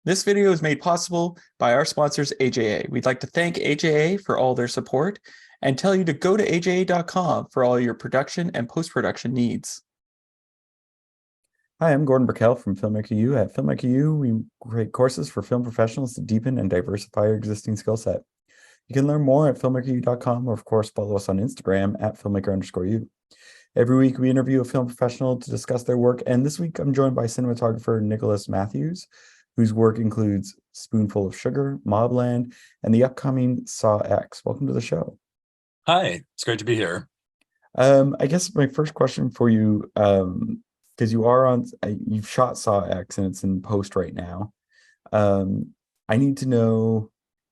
This video is made possible by our sponsors, AJA. We'd like to thank AJA for all their support and tell you to go to aja.com for all your production and post-production needs. Hi, I'm Gordon Burkell from Filmmaker U. At Filmmaker U, we create courses for film professionals to deepen and diversify your existing skill set. You can learn more at filmmakeru.com, or of course follow us on Instagram at filmmaker_u. Every week we interview a film professional to discuss their work, and this week I'm joined by cinematographer Nick Matthews, whose work includes Spoonful of Sugar, Mobland, and the upcoming Saw X. Welcome to the show. Hi, it's great to be here. I guess my first question for you, because you've shot Saw X and it's in post right now. I need to know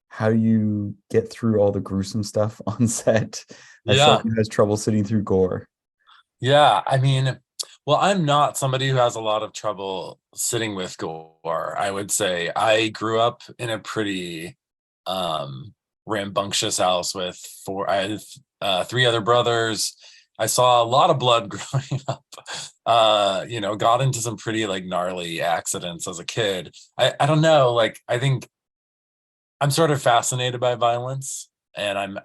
how you get through all the gruesome stuff on set as someone who has trouble sitting through gore. Yeah, well, I'm not somebody who has a lot of trouble sitting with gore. I would say I grew up in a pretty rambunctious house with three other brothers. I saw a lot of blood growing up. Got into some pretty gnarly accidents as a kid. I don't know, I think I'm sort of fascinated by violence, and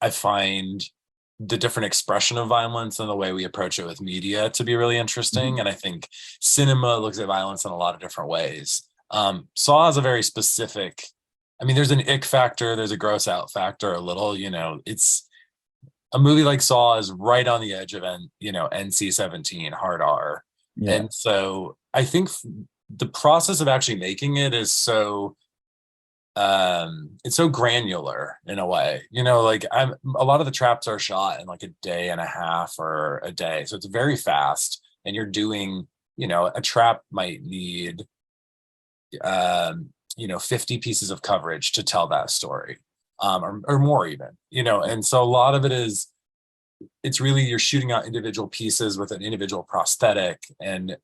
I find the different expression of violence and the way we approach it with media to be really interesting. Mm-hmm. And I think cinema looks at violence in a lot of different ways. Saw has a very specific, there's an ick factor, there's a gross out factor a little, it's a movie like Saw is right on the edge of NC-17 hard R. Yeah. And so I think the process of actually making it is it's so granular in a way, a lot of the traps are shot in a day and a half or a day. So it's very fast, and you're doing, a trap might need, 50 pieces of coverage to tell that story, or more even, and so a lot of it is, it's really, you're shooting out individual pieces with an individual prosthetic. And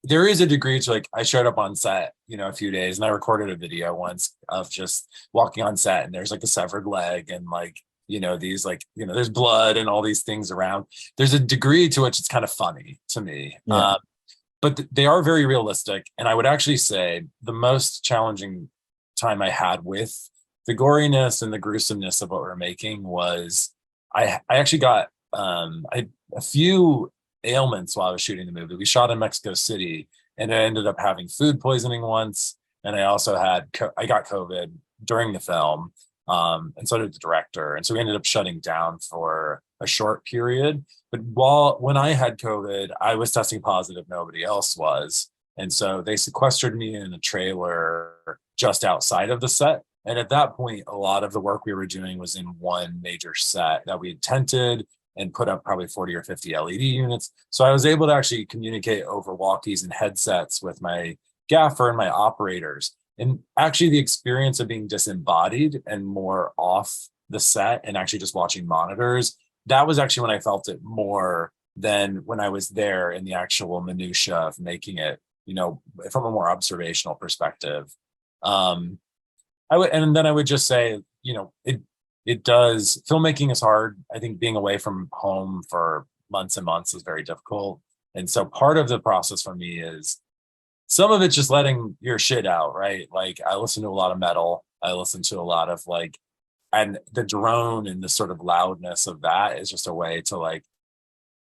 there is a degree to I showed up on set, a few days, and I recorded a video once of just walking on set, and there's a severed leg, and there's blood and all these things around. There's a degree to which it's kind of funny to me. Yeah. But they are very realistic. And I would actually say the most challenging time I had with the goriness and the gruesomeness of what we're making was I actually got I had a few ailments while I was shooting the movie. We shot in Mexico City, and I ended up having food poisoning once, and I also I got COVID during the film, and so did the director, and so we ended up shutting down for a short period. But when I had COVID, I was testing positive, nobody else was, and so they sequestered me in a trailer just outside of the set. And at that point, a lot of the work we were doing was in one major set that we had tented and put up probably 40 or 50 LED units. So I was able to actually communicate over walkies and headsets with my gaffer and my operators. And actually the experience of being disembodied and more off the set and actually just watching monitors, that was actually when I felt it more than when I was there in the actual minutia of making it, from a more observational perspective. And then I would just say, it does, filmmaking is hard. I think being away from home for months and months is very difficult. And so part of the process for me is some of it's just letting your shit out, right? I listen to a lot of metal. I listen to a lot of and the drone and the sort of loudness of that is just a way to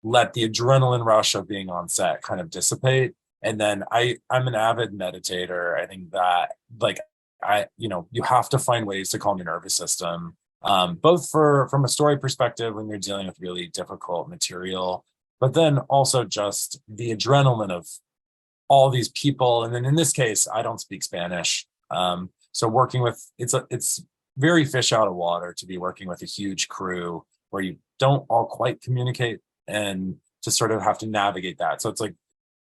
let the adrenaline rush of being on set kind of dissipate. And then I'm an avid meditator. I think that you have to find ways to calm your nervous system. Both from a story perspective when you're dealing with really difficult material, but then also just the adrenaline of all these people. And then in this case, I don't speak Spanish. So working with, it's very fish out of water to be working with a huge crew where you don't all quite communicate and to sort of have to navigate that. So it's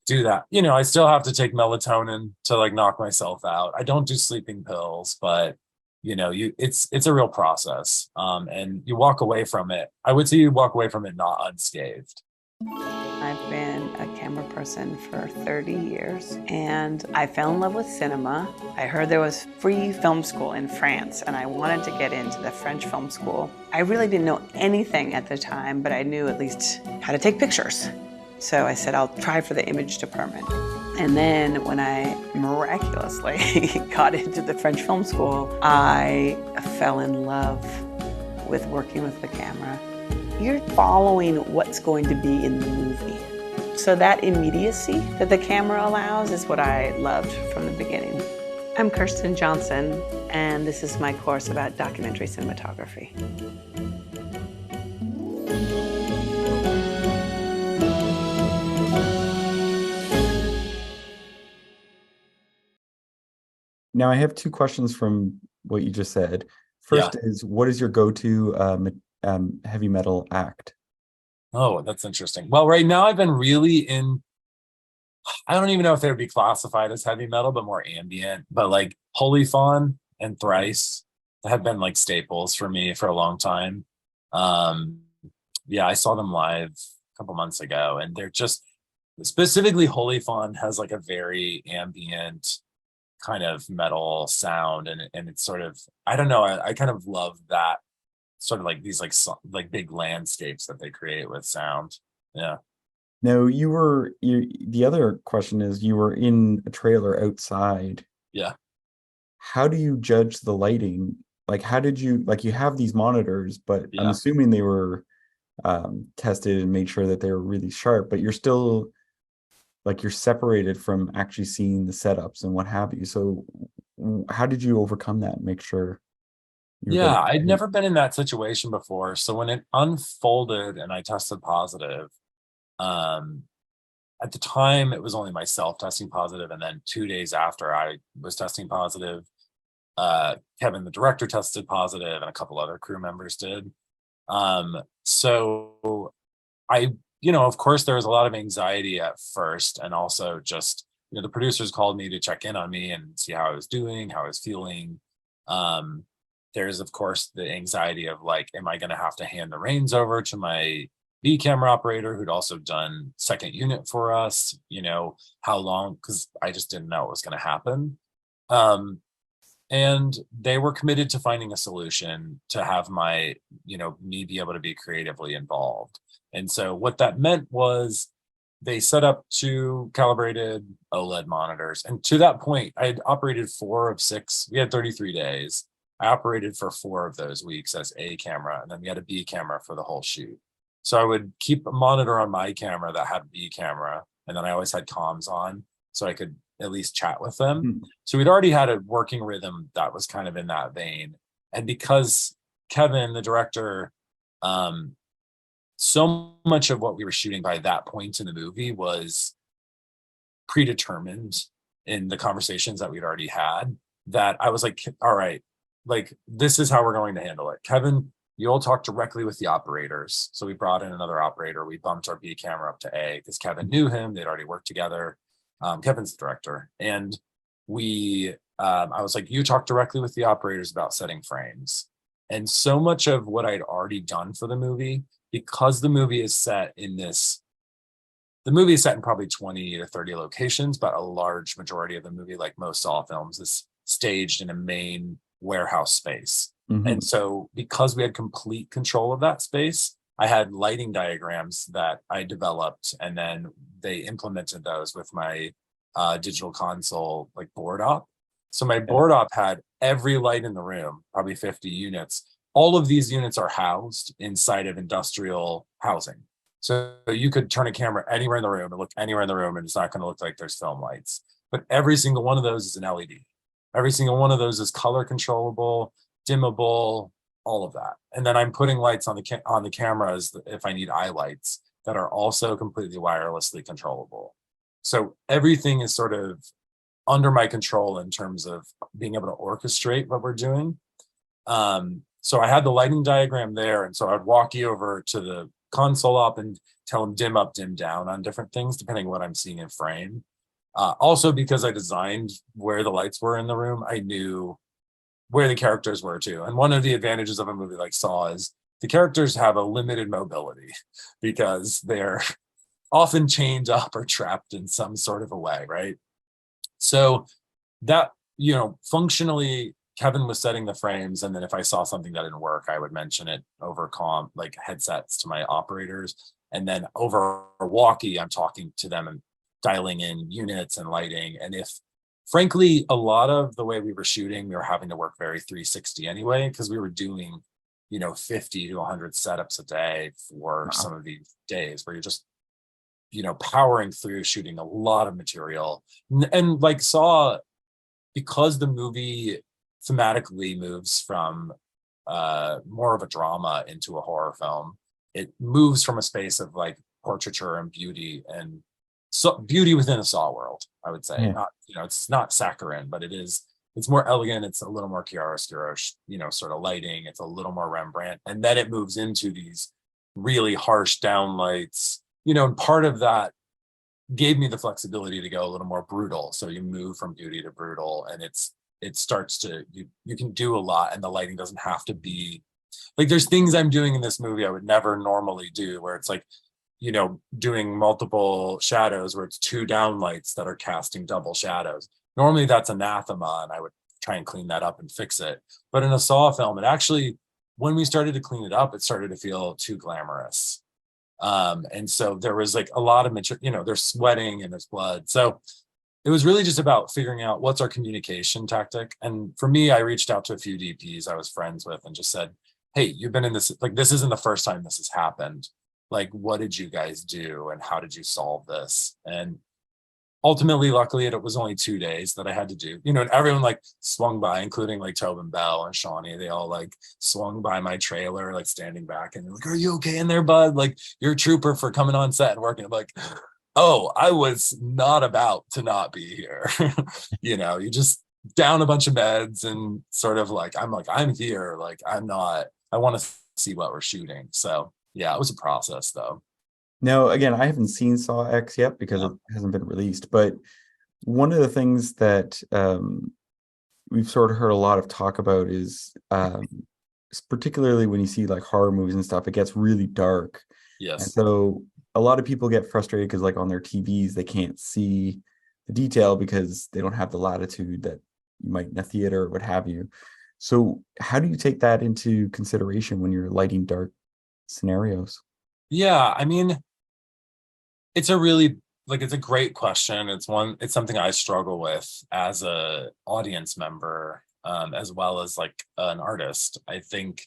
do that. I still have to take melatonin to knock myself out. I don't do sleeping pills, but it's a real process, and you walk away from it. I would say you walk away from it not unscathed. I've been a camera person for 30 years, and I fell in love with cinema. I heard there was free film school in France, and I wanted to get into the French film school. I really didn't know anything at the time, but I knew at least how to take pictures. So I said, I'll try for the image department. And then when I miraculously got into the French film school, I fell in love with working with the camera. You're following what's going to be in the movie. So that immediacy that the camera allows is what I loved from the beginning. I'm Kirsten Johnson, and this is my course about documentary cinematography. Now, I have two questions from what you just said. First is, what is your go-to heavy metal act? Oh, that's interesting. Well, right now I've been really in, I don't even know if they would be classified as heavy metal, but more ambient. But like Holy Fawn and Thrice have been like staples for me for a long time. Yeah, I saw them live a couple months ago, and they're just, specifically Holy Fawn has like a very ambient kind of metal sound, and it's sort of, I don't know, I kind of love that sort of like these like big landscapes that they create with sound. Yeah. No, the other question is, you were in a trailer outside. Yeah. How do you judge the lighting? Like, how did you, like, you have these monitors, but I'm Yeah. assuming they were tested and made sure that they were really sharp, but you're still, like, you're separated from actually seeing the setups and what have you. So how did you overcome that and make sure you were Yeah, getting I'd never been in that situation before. So when it unfolded and I tested positive, at the time it was only myself testing positive, and then 2 days after I was testing positive, Kevin, the director, tested positive, and a couple other crew members did. So I, of course, there was a lot of anxiety at first, and also just, the producers called me to check in on me and see how I was doing, how I was feeling. There's, of course, the anxiety of like, am I going to have to hand the reins over to my B camera operator who'd also done second unit for us? How long? Because I just didn't know what was going to happen. And they were committed to finding a solution to have me be able to be creatively involved. And so what that meant was they set up 2 calibrated OLED monitors. And to that point, I had operated 4 of 6. We had 33 days. I operated for 4 of those weeks as A camera, and then we had a B camera for the whole shoot. So I would keep a monitor on my camera that had B camera, and then I always had comms on so I could at least chat with them. So we'd already had a working rhythm that was kind of in that vein. And because Kevin, the director, so much of what we were shooting by that point in the movie was predetermined in the conversations that we'd already had, that I was like, all right, like, this is how we're going to handle it. Kevin, you'll talk directly with the operators. So we brought in another operator. We bumped our B camera up to A because Kevin knew him. They'd already worked together. Kevin's the director. And I was like, you talk directly with the operators about setting frames. And so much of what I'd already done for the movie, because the movie is set in probably 20 to 30 locations, but a large majority of the movie, like most Saw films, is staged in a main warehouse space. And so because we had complete control of that space, I had lighting diagrams that I developed, and then they implemented those with my digital console, like board op. So my board op had every light in the room, probably 50 units. All of these units are housed inside of industrial housing. So you could turn a camera anywhere in the room and look anywhere in the room, and it's not going to look like there's film lights. But every single one of those is an LED. Every single one of those is color controllable, dimmable, all of that. And then I'm putting lights on the cameras if I need eye lights that are also completely wirelessly controllable. So everything is sort of under my control in terms of being able to orchestrate what we're doing. So I had the lighting diagram there, and so I'd walk you over to the console op and tell them dim up, dim down on different things depending on what I'm seeing in frame. Also, because I designed where the lights were in the room, I knew where the characters were too. And one of the advantages of a movie like Saw is the characters have a limited mobility because they're often chained up or trapped in some sort of a way, right? So that, functionally, Kevin was setting the frames, and then if I saw something that didn't work, I would mention it over like headsets to my operators. And then over walkie, I'm talking to them and dialing in units and lighting. And if, frankly, a lot of the way we were shooting, we were having to work very 360 anyway, because we were doing, 50 to 100 setups a day for some of these days where you're just, powering through shooting a lot of material. And like Saw, because the movie thematically moves from more of a drama into a horror film, it moves from a space of like portraiture and beauty, and so beauty within a Saw world, I would say. Not, it's not saccharine, but it's more elegant. It's a little more chiaroscuro, sort of lighting. It's a little more Rembrandt. And then it moves into these really harsh downlights, and part of that gave me the flexibility to go a little more brutal. So you move from beauty to brutal, and it starts to, you can do a lot, and the lighting doesn't have to be like, there's things I'm doing in this movie I would never normally do, where it's like, doing multiple shadows where it's two downlights that are casting double shadows. Normally that's anathema, and I would try and clean that up and fix it. But in a Saw film, it actually, when we started to clean it up, it started to feel too glamorous. And so there was like a lot of material, there's sweating and there's blood. So it was really just about figuring out what's our communication tactic. And for me, I reached out to a few DPs I was friends with and just said, hey, you've been in this, like, this isn't the first time this has happened. Like, what did you guys do and how did you solve this? And ultimately, luckily, it was only 2 days that I had to do, and everyone like swung by, including like Tobin Bell and Shawnee. They all like swung by my trailer, like standing back, and they're like, are you okay in there, bud? Like, you're a trooper for coming on set and working. I'm like, oh, I was not about to not be here. You just down a bunch of meds and sort of like, I'm here. Like, I want to see what we're shooting. So yeah, it was a process though. Now, again, I haven't seen Saw X yet because it hasn't been released. But one of the things that we've sort of heard a lot of talk about is particularly when you see like horror movies and stuff, it gets really dark. Yes. And so a lot of people get frustrated because like on their TVs, they can't see the detail because they don't have the latitude that you might in a theater or what have you. So how do you take that into consideration when you're lighting dark scenarios? Yeah, I mean, it's a really, like, it's a great question. It's something I struggle with as a audience member, as well as like an artist. I think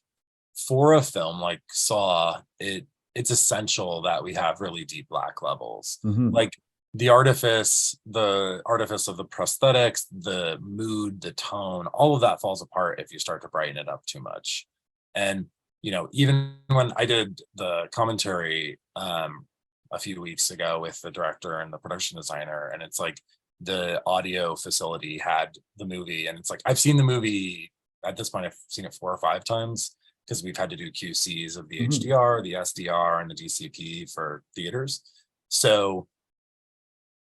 for a film like Saw, it's essential that we have really deep black levels. Like the artifice of the prosthetics, the mood, the tone, all of that falls apart if you start to brighten it up too much. And even when I did the commentary a few weeks ago with the director and the production designer, and it's like the audio facility had the movie, and it's like, I've seen the movie at this point, I've seen it 4 or 5 times because we've had to do QCs of the HDR, the SDR, and the DCP for theaters. So,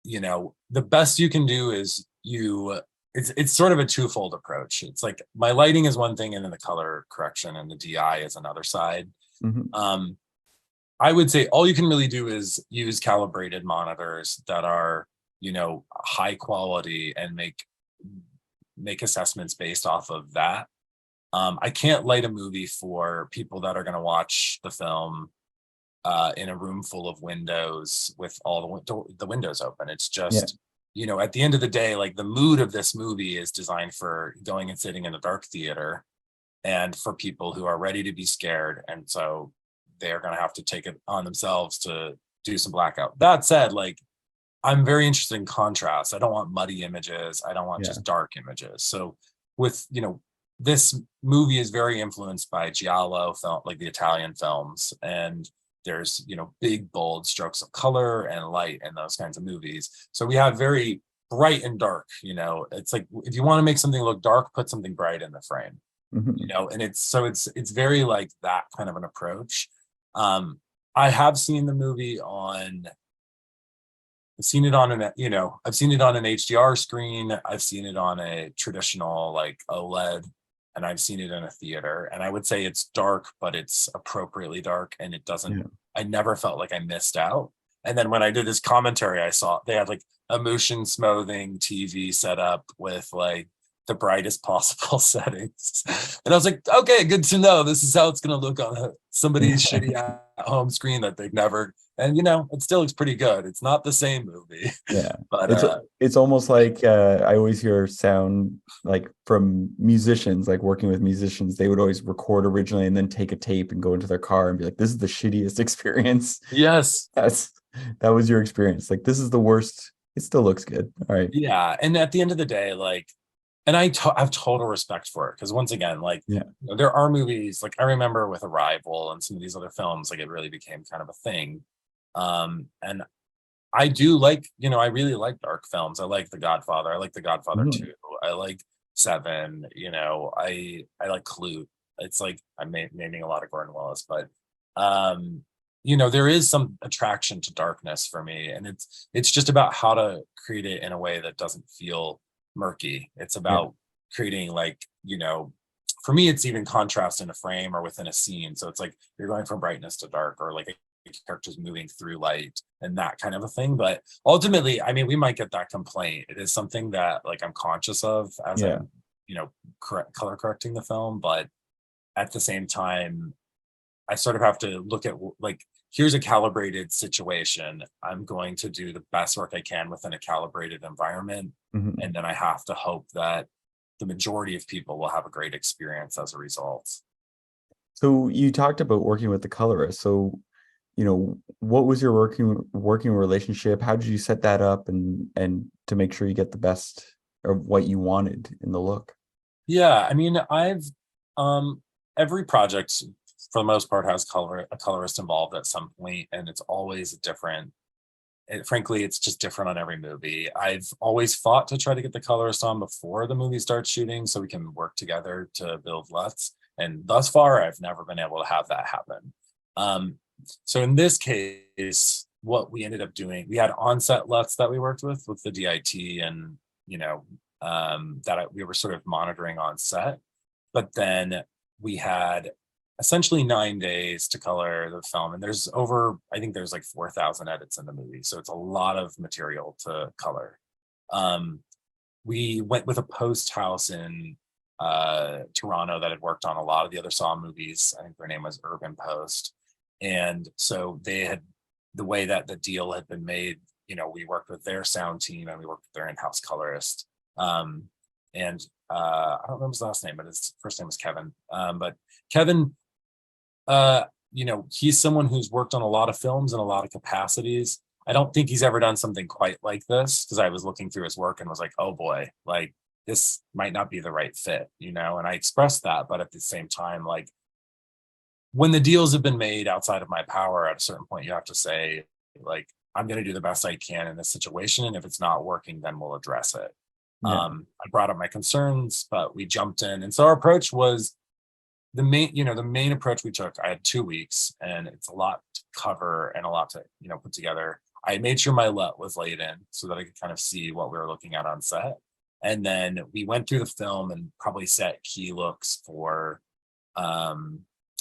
the best you can do is it's sort of a twofold approach. It's like my lighting is one thing, and then the color correction and the DI is another side. I would say all you can really do is use calibrated monitors that are, high quality, and make assessments based off of that. I can't light a movie for people that are going to watch the film in a room full of windows with all the windows open. It's just, at the end of the day, like the mood of this movie is designed for going and sitting in a dark theater and for people who are ready to be scared. And so they're going to have to take it on themselves to do some blackout. That said, like, I'm very interested in contrast. I don't want muddy images. I don't want just dark images. So with, this movie is very influenced by Giallo film, like the Italian films. And there's, big, bold strokes of color and light in those kinds of movies. So we have very bright and dark, it's like, if you want to make something look dark, put something bright in the frame, and it's very like that kind of an approach. I have seen the movie I've seen it on an HDR screen. I've seen it on a traditional like OLED, and I've seen it in a theater. And I would say it's dark, but it's appropriately dark, and it doesn't. I never felt like I missed out. And then when I did this commentary, I saw they had like a motion smoothing TV set up with like the brightest possible settings, and I was like, okay, good to know. This is how it's going to look on a somebody's shitty at home screen that they've never, and it still looks pretty good. It's not the same movie. Yeah. But It's almost like I always hear sound like from musicians, like working with musicians, they would always record originally and then take a tape and go into their car and be like, this is the shittiest experience. yes. That was your experience. Like, this is the worst. It still looks good. All right. Yeah. And at the end of the day, like, and I have total respect for it, because once again, like, Yeah. there are movies, like I remember with Arrival and some of these other films, like it really became kind of a thing. And I do like, I really like dark films. I like The Godfather. I like The Godfather 2. I like Seven. I like Clute. It's like I'm naming a lot of Gordon Willis, but there is some attraction to darkness for me, and it's just about how to create it in a way that doesn't feel murky. It's about creating, like, for me, it's even contrast in a frame or within a scene. So it's like you're going from brightness to dark, or like a character's moving through light and that kind of a thing. But ultimately, I mean, we might get that complaint. It is something that, like, I'm conscious of as I'm, color correcting the film. But at the same time, I sort of have to look at, like, here's a calibrated situation. I'm going to do the best work I can within a calibrated environment. Mhm. And then I have to hope that the majority of people will have a great experience as a result. So you talked about working with the colorist. So, what was your working relationship? How did you set that up and to make sure you get the best of what you wanted in the look? Yeah, I mean, I've every project for the most part has a colorist involved at some point, and it's always different. Frankly, it's just different on every movie. I've always fought to try to get the colorist on before the movie starts shooting so we can work together to build LUTs. And thus far, I've never been able to have that happen. So in this case, what we ended up doing, we had on-set LUTs that we worked with the DIT, and we were sort of monitoring on set. But then we had essentially 9 days to color the film, and I think there's like 4,000 edits in the movie, so it's a lot of material to color. We went with a post house in Toronto that had worked on a lot of the other Saw movies. I think their name was Urban Post, and so they had, the way that the deal had been made, we worked with their sound team and we worked with their in-house colorist. And I don't remember his last name, but his first name was Kevin. But Kevin, he's someone who's worked on a lot of films in a lot of capacities. I don't think he's ever done something quite like this, because I was looking through his work and was like, oh boy, like, this might not be the right fit, and I expressed that. But at the same time, like, when the deals have been made outside of my power, at a certain point, you have to say, like, I'm going to do the best I can in this situation. And if it's not working, then we'll address it. Yeah. I brought up my concerns, but we jumped in. And so our approach was the main approach we took. I had 2 weeks, and it's a lot to cover and a lot to, put together. I made sure my LUT was laid in so that I could kind of see what we were looking at on set. And then we went through the film and probably set key looks for,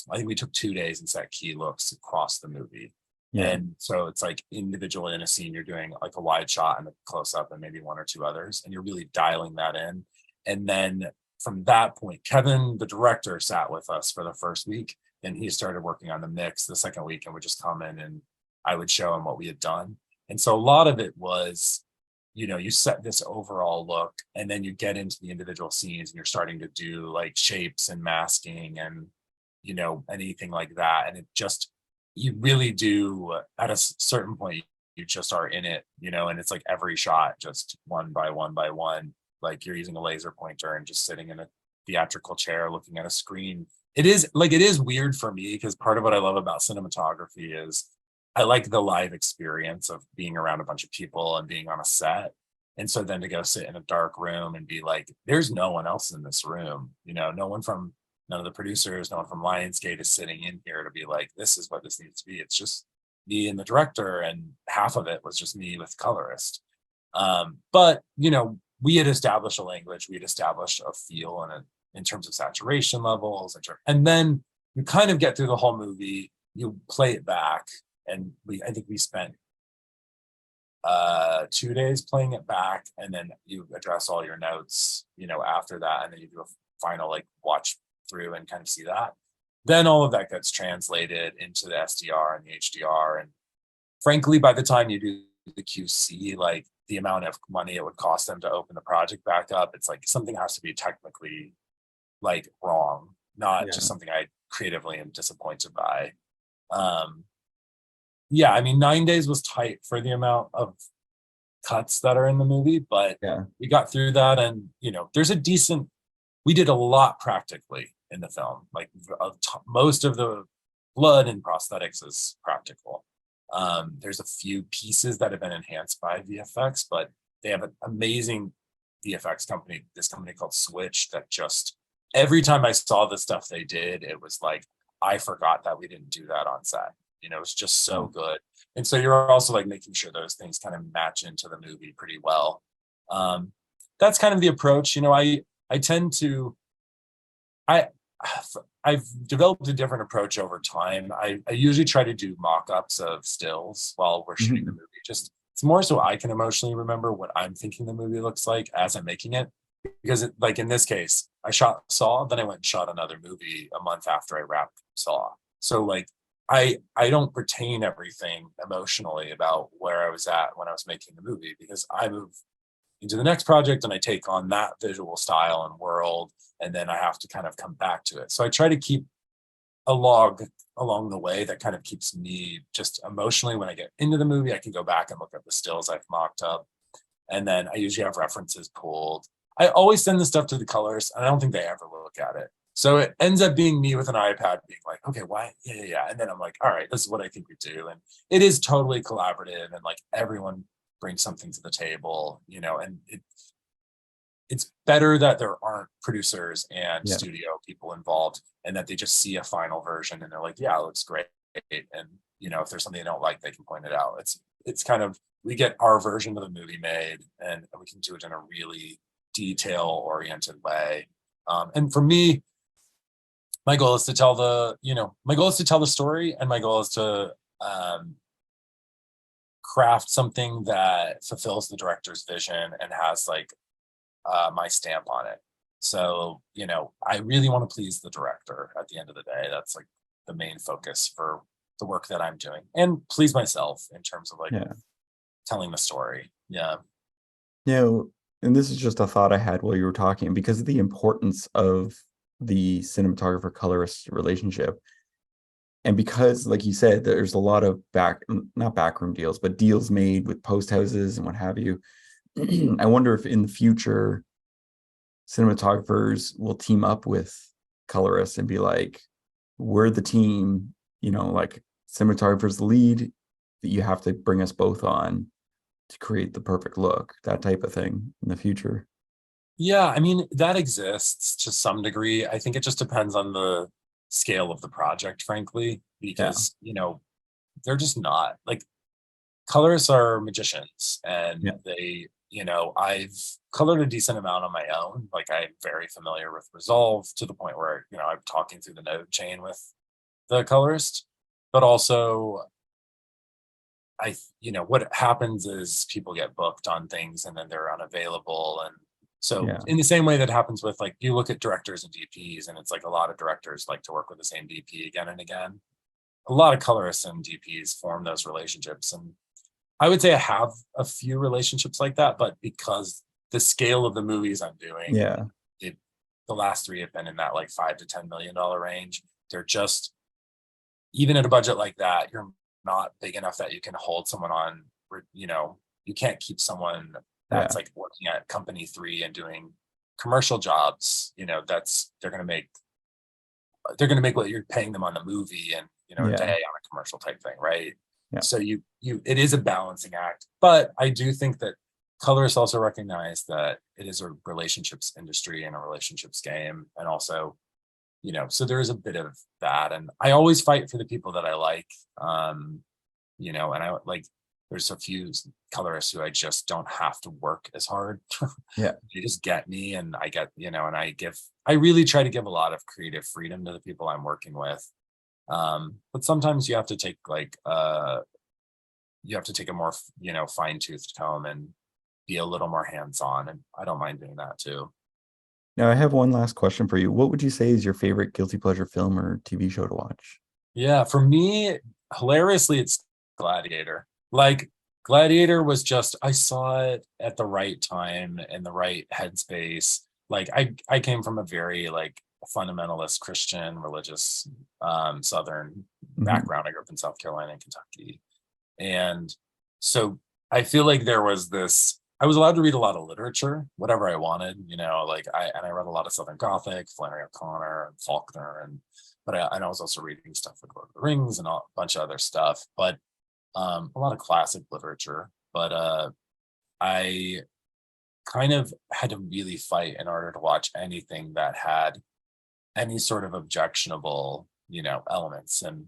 I think we took 2 days and set key looks across the movie. Yeah. And so it's like individually in a scene, you're doing like a wide shot and a close up and maybe 1 or 2 others, and you're really dialing that in. And then from that point, Kevin, the director, sat with us for the first week, and he started working on the mix the second week, and would just come in and I would show him what we had done. And so a lot of it was, you set this overall look, and then you get into the individual scenes and you're starting to do like shapes and masking and, anything like that. And it just, you really do, at a certain point, you just are in it, and it's like every shot, just one by one by one, like you're using a laser pointer and just sitting in a theatrical chair looking at a screen. It is weird for me, because part of what I love about cinematography is I like the live experience of being around a bunch of people and being on a set. And so then to go sit in a dark room and be like, there's no one else in this room, none of the producers, no one from Lionsgate is sitting in here to be like, this is what this needs to be. It's just me and the director, and half of it was just me with colorist. But we had established a language, we had established a feel in terms of saturation levels, and then you kind of get through the whole movie, you play it back, and I think we spent 2 days playing it back, and then you address all your notes, after that, and then you do a final like watch through and kind of see that. then all of that gets translated into the SDR and the HDR. And frankly, by the time you do the QC, like the amount of money it would cost them to open the project back up, it's like something has to be technically like wrong, not just something I creatively am disappointed by. Yeah, I mean, 9 days was tight for the amount of cuts that are in the movie, but we got through that. And, you know, we did a lot practically in the film. Like most of the blood and prosthetics is practical. There's a few pieces that have been enhanced by VFX, but they have an amazing VFX company, this company called Switch, that just every time I saw the stuff they did, it was like, I forgot that we didn't do that on set. You know, it's just so good. And so you're also like making sure those things kind of match into the movie pretty well. That's kind of the approach. You know, I've developed a different approach over time. I usually try to do mock-ups of stills while we're shooting the movie. Just it's more so I can emotionally remember what I'm thinking the movie looks like as I'm making it. Because like in this case, I shot Saw, then I went and shot another movie a month after I wrapped Saw. So like I don't retain everything emotionally about where I was at when I was making the movie, because I move into the next project and I take on that visual style and world, and then I have to kind of come back to it. So I try to keep a log along the way that kind of keeps me just emotionally, when I get into the movie, I can go back and look at the stills I've mocked up. And then I usually have references pulled. I always send the stuff to the colorists, and I don't think they ever look at it. So it ends up being me with an iPad being like, okay, why? Yeah. And then I'm like, all right, this is what I think we do. And it is totally collaborative, and like everyone brings something to the table, you know, and it's better that there aren't producers and studio people involved, and that they just see a final version and they're like, yeah, it looks great. And, you know, if there's something they don't like, they can point it out. It's kind of, we get our version of the movie made, and we can do it in a really detail oriented way. And for me, my goal is to tell the story, and my goal is to craft something that fulfills the director's vision and has like my stamp on it. So, you know, I really want to please the director at the end of the day. That's like the main focus for the work that I'm doing, and please myself in terms of like telling the story. Yeah. You know, and this is just a thought I had while you were talking, because of the importance of the cinematographer colorist relationship. And because, like you said, there's a lot of not backroom deals, but deals made with post houses and what have you. I wonder if in the future, cinematographers will team up with colorists and be like, we're the team, you know, like cinematographer's the lead, that you have to bring us both on to create the perfect look, that type of thing in the future. Yeah, I mean, that exists to some degree. I think it just depends on the scale of the project, frankly, because, you know, they're just not like, colorists are magicians, and they, you know, I've colored a decent amount on my own. Like I'm very familiar with Resolve to the point where, you know, I'm talking through the node chain with the colorist, but also you know, what happens is people get booked on things and then they're unavailable. And so in the same way that happens with like, you look at directors and DPs, and it's like a lot of directors like to work with the same DP again and again. A lot of colorists and DPs form those relationships. And I would say I have a few relationships like that, but because the scale of the movies I'm doing, the last three have been in that like $5 to $10 million range. They're just, even at a budget like that, you're not big enough that you can hold someone on, you know, you can't keep someone that's like working at company 3 and doing commercial jobs, you know, they're going to make what you're paying them on the movie and, you know, a day on a commercial type thing. Right. So it is a balancing act, but I do think that colorists also recognize that it is a relationships industry and a relationships game. And also, you know, so there is a bit of that, and I always fight for the people that I like, you know, and I like, there's a few colorists who I just don't have to work as hard. They just get me, and I get, you know, and I really try to give a lot of creative freedom to the people I'm working with. But sometimes you have to take like, you have to take a more, you know, fine-toothed comb and be a little more hands-on, and I don't mind doing that too. Now, I have one last question for you. What would you say is your favorite guilty pleasure film or TV show to watch? Yeah, for me, hilariously, it's Gladiator. Like Gladiator was just I saw it at the right time in the right headspace. Like I came from a very like fundamentalist Christian religious Southern background. I grew up in South Carolina and Kentucky. And so I feel like there was this, I was allowed to read a lot of literature, whatever I wanted, you know, like I read a lot of Southern Gothic, Flannery O'Connor and Faulkner, and I was also reading stuff like Lord of the Rings and a bunch of other stuff, but a lot of classic literature. But I kind of had to really fight in order to watch anything that had any sort of objectionable, you know, elements. And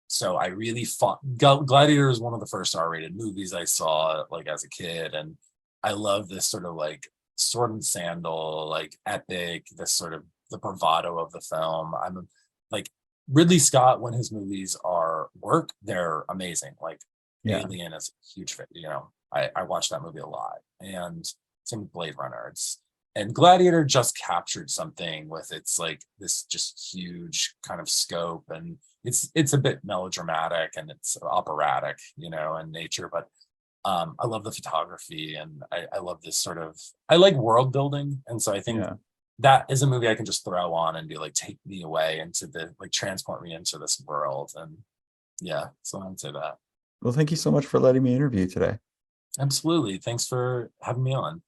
so I really fought. Gladiator is one of the first R-rated movies I saw like as a kid, and I love this sort of like sword and sandal, like epic, this sort of the bravado of the film. I'm like Ridley Scott when his movies are work, they're amazing. Like Yeah. Alien is a huge fit, you know. I watched that movie a lot, and same with Blade Runner. And Gladiator just captured something with its like this just huge kind of scope, and it's a bit melodramatic and it's operatic, you know, in nature. But I love the photography, and I love this sort of I like world building, and so I think Yeah. that is a movie I can just throw on and be like, take me away into the like transport me into this world, and yeah, so I'd say that. Well, thank you so much for letting me interview today. Absolutely, thanks for having me on.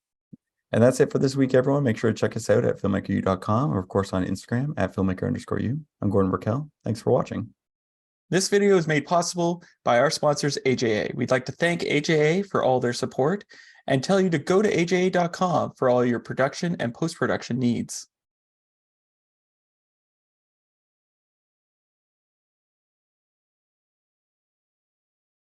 And that's it for this week, everyone. Make sure to check us out at filmmakeru.com or, of course, on Instagram at filmmaker_you. I'm Gordon Burkell. Thanks for watching. This video is made possible by our sponsors, AJA. We'd like to thank AJA for all their support and tell you to go to aja.com for all your production and post-production needs.